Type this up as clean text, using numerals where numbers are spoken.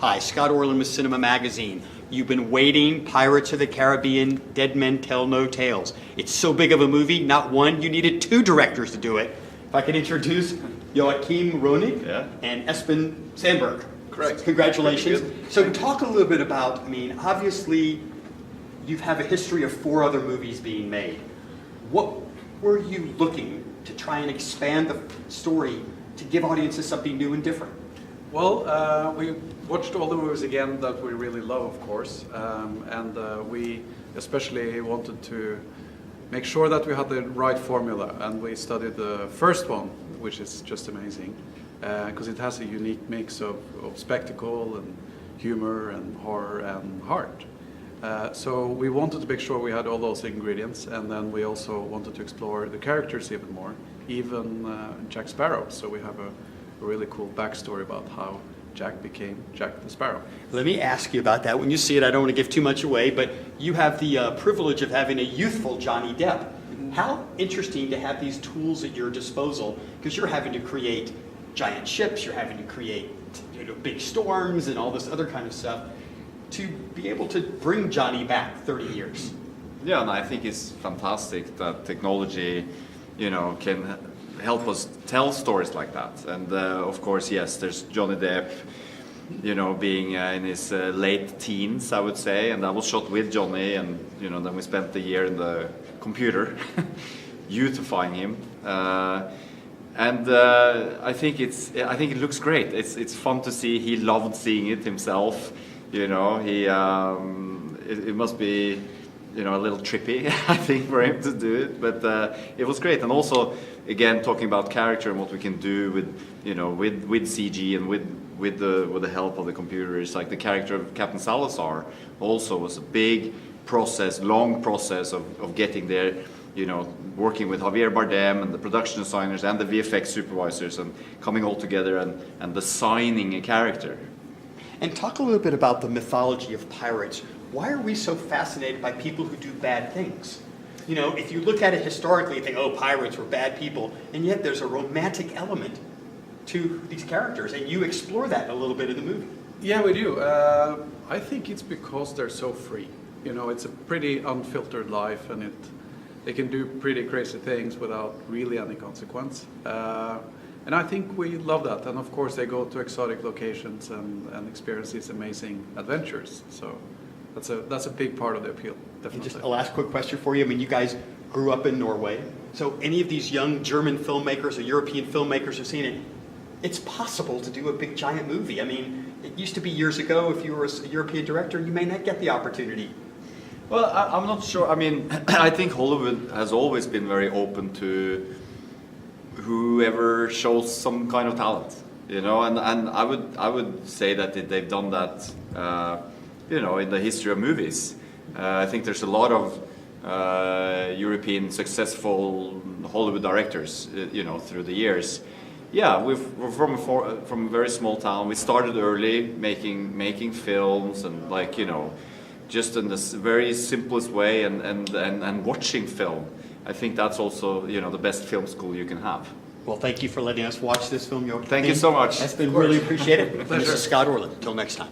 Hi, Scott Orlin with CINEMA-Magazin. You've been waiting, Pirates of the Caribbean, Dead Men Tell No Tales. It's so big of a movie, not one, you needed two directors to do it. If I could introduce Joachim Rønning and Espen Sandberg. Correct. Congratulations. So talk a little bit about, I mean, obviously you have a history of 4 other movies being made. What were you looking to try and expand the story to give audiences something new and different? Well, we watched all the movies again that we really love, of course, and we especially wanted to make sure that we had the right formula, and we studied the first one, which is just amazing, because it has a unique mix of spectacle and humor and horror and heart. So we wanted to make sure we had all those ingredients, and then we also wanted to explore the characters even more, even Jack Sparrow. So we have a really cool backstory about how Jack became Jack the Sparrow. Let me ask you about that. When you see it, I don't want to give too much away, but you have the privilege of having a youthful Johnny Depp. How interesting to have these tools at your disposal, because you're having to create giant ships, you're having to create big storms and all this other kind of stuff, to be able to bring Johnny back 30 years. Yeah, and I think it's fantastic that technology, can help us tell stories like that. And of course, yes, there's Johnny Depp, being in his late teens, I would say, and I was shot with Johnny, and then we spent the year in the computer beautifying him. And I think it looks great. It's fun to see. He loved seeing it himself. It must be a little trippy, I think, for him to do it, but it was great. And also, again, talking about character and what we can do with CG and with the help of the computers, like the character of Captain Salazar also was a big process, long process of getting there. Working with Javier Bardem and the production designers and the VFX supervisors and coming all together and designing a character. And talk a little bit about the mythology of pirates. Why are we so fascinated by people who do bad things? If you look at it historically, you think, oh, pirates were bad people, and yet there's a romantic element to these characters, and you explore that a little bit in the movie. Yeah, we do. I think it's because they're so free. It's a pretty unfiltered life, and they can do pretty crazy things without really any consequence. And I think we love that. And of course, they go to exotic locations and experience these amazing adventures. So that's a big part of the appeal, definitely. And just a last quick question for you. I mean, you guys grew up in Norway. So any of these young German filmmakers or European filmmakers who've seen it, it's possible to do a big giant movie. I mean, it used to be years ago, if you were a European director, you may not get the opportunity. Well, I'm not sure. I mean, I think Hollywood has always been very open to whoever shows some kind of talent, and I would say that they've done that, in the history of movies. I think there's a lot of European successful Hollywood directors, through the years. Yeah, we're from a very small town. We started early making films and just in this very simplest way and watching film. I think that's also, the best film school you can have. Well, thank you for letting us watch this film. Thank you so much. That's been really appreciated. This is Scott Orlin. Until next time.